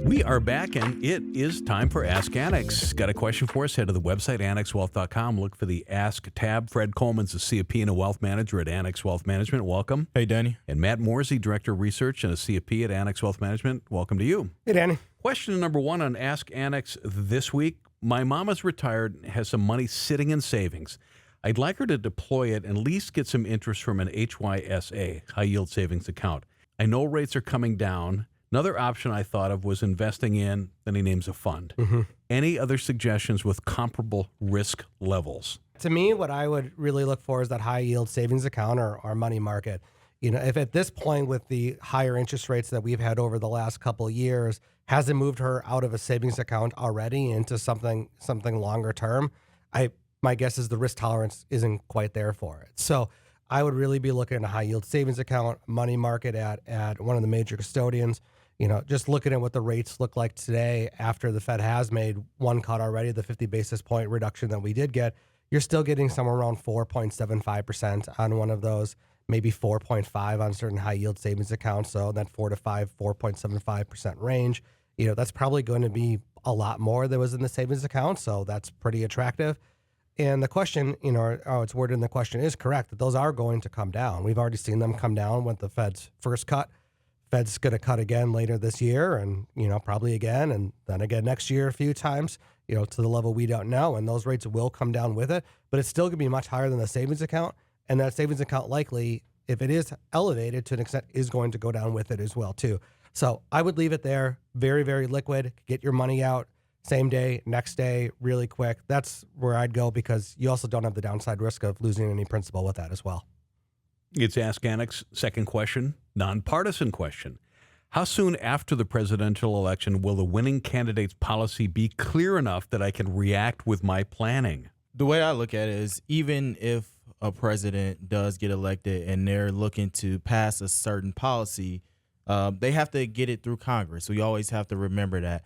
We are back, and it is time for Ask Annex. Got a question for us? Head to the website, annexwealth.com. Look for the Ask tab. Fred Coleman's a CFP and a wealth manager at Annex Wealth Management. Welcome. Hey, Danny. And Matt Morzy, Director of Research and a CFP at Annex Wealth Management. Welcome to you. Hey, Danny. Question number one on Ask Annex this week. My mom is retired and has some money sitting in savings. I'd like her to deploy it and at least get some interest from an HYSA, high yield savings account. I know rates are coming down. Another option I thought of was investing in, then he names a fund. Any other suggestions with comparable risk levels? To me, what I would really look for is that high yield savings account or money market. You know, if at this point with the higher interest rates that we've had over the last couple of years, hasn't moved her out of a savings account already into something longer term, my guess is the risk tolerance isn't quite there for it. So I would really be looking at a high yield savings account, money market at one of the major custodians. You know, just looking at what the rates look like today after the Fed has made one cut already, the 50 basis point reduction that we did get, you're still getting somewhere around 4.75% on one of those, maybe 4.5 on certain high yield savings accounts. So that 4.75% range, you know, that's probably going to be a lot more than was in the savings account. So that's pretty attractive. And the question, you know, it's worded in the question is correct that those are going to come down. We've already seen them come down with the Fed's first cut. Fed's going to cut again later this year and, you know, probably again and then again next year a few times, you know, to the level we don't know. And those rates will come down with it, but it's still going to be much higher than the savings account. And that savings account likely, if it is elevated to an extent, is going to go down with it as well, too. So I would leave it there. Very, very liquid. Get your money out same day, next day, really quick. That's where I'd go because you also don't have the downside risk of losing any principal with that as well. It's Ask Annex. Second question, nonpartisan question. How soon after the presidential election will the winning candidate's policy be clear enough that I can react with my planning? The way I look at it is even if a president does get elected and they're looking to pass a certain policy, they have to get it through Congress. So you always have to remember that.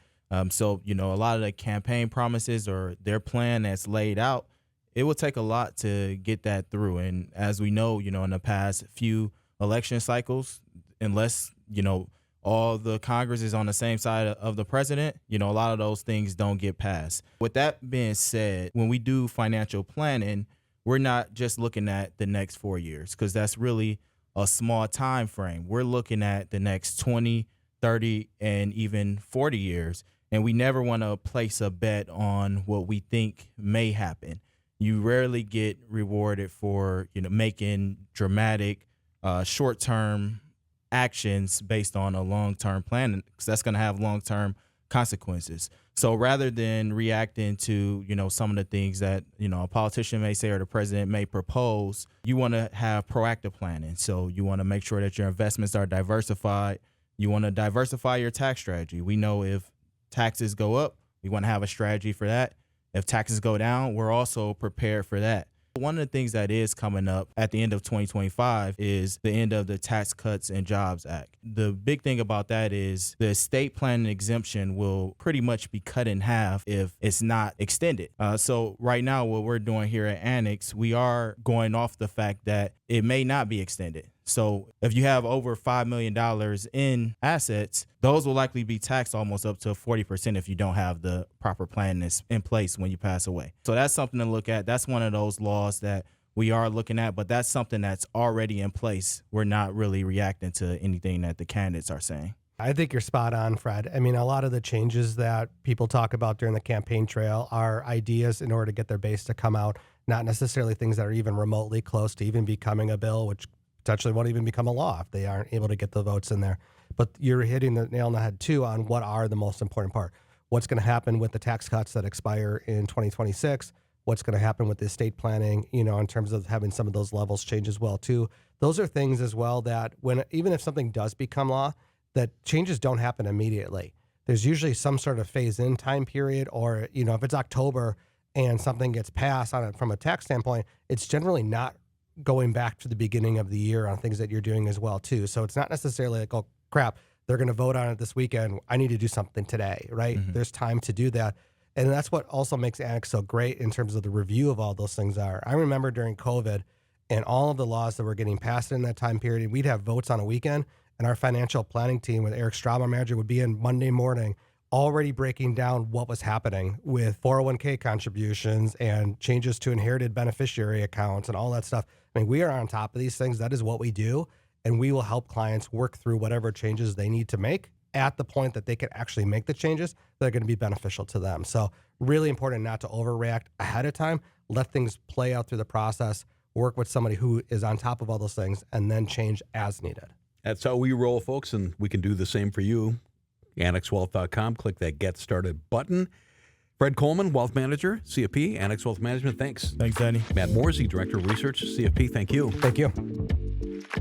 So, you know, a lot of the campaign promises or their plan that's laid out, it will take a lot to get that through. And as we know, you know, in the past few election cycles, unless, you know, all the Congress is on the same side of the president, you know, a lot of those things don't get passed. With that being said, when we do financial planning, we're not just looking at the next 4 years because that's really a small time frame. We're looking at the next 20, 30, and even 40 years. And we never want to place a bet on what we think may happen. You rarely get rewarded for, you know, making dramatic short-term actions based on a long-term plan, because that's going to have long-term consequences. So rather than reacting to, you know, some of the things that, you know, a politician may say or the president may propose, you want to have proactive planning. So you want to make sure that your investments are diversified. You want to diversify your tax strategy. We know if taxes go up, we want to have a strategy for that. If taxes go down, we're also prepared for that. One of the things that is coming up at the end of 2025 is the end of the Tax Cuts and Jobs Act. The big thing about that is the estate planning exemption will pretty much be cut in half if it's not extended. So right now, what we're doing here at Annex, we are going off the fact that it may not be extended. So if you have over $5 million in assets, those will likely be taxed almost up to 40% if you don't have the proper plan in place when you pass away. So that's something to look at. That's one of those laws that we are looking at, but that's something that's already in place. We're not really reacting to anything that the candidates are saying. I think you're spot on, Fred. I mean, a lot of the changes that people talk about during the campaign trail are ideas in order to get their base to come out, not necessarily things that are even remotely close to even becoming a bill, which potentially won't even become a law if they aren't able to get the votes in there. But you're hitting the nail on the head, too, on what are the most important part. What's going to happen with the tax cuts that expire in 2026? What's going to happen with the estate planning, you know, in terms of having some of those levels change as well, too. Those are things as well that when even if something does become law, that changes don't happen immediately. There's usually some sort of phase-in time period or, you know, if it's October and something gets passed on it from a tax standpoint, it's generally not going back to the beginning of the year on things that you're doing as well, too. So it's not necessarily like, oh, crap, they're going to vote on it this weekend. I need to do something today, right? Mm-hmm. There's time to do that. And that's what also makes Annex so great in terms of the review of all those things are. I remember during COVID and all of the laws that were getting passed in that time period, we'd have votes on a weekend, and our financial planning team with Eric Straub, our manager, would be in Monday morning already breaking down what was happening with 401k contributions and changes to inherited beneficiary accounts and all that stuff. I mean, we are on top of these things. That is what we do. And we will help clients work through whatever changes they need to make at the point that they can actually make the changes that are going to be beneficial to them. So really important not to overreact ahead of time. Let things play out through the process, work with somebody who is on top of all those things, and then change as needed. That's how we roll, folks, and we can do the same for you. AnnexWealth.com. Click that Get Started button. Fred Coleman, Wealth Manager, CFP, Annex Wealth Management. Thanks. Thanks, Danny. Matt Morzy, Director of Research, CFP. Thank you. Thank you.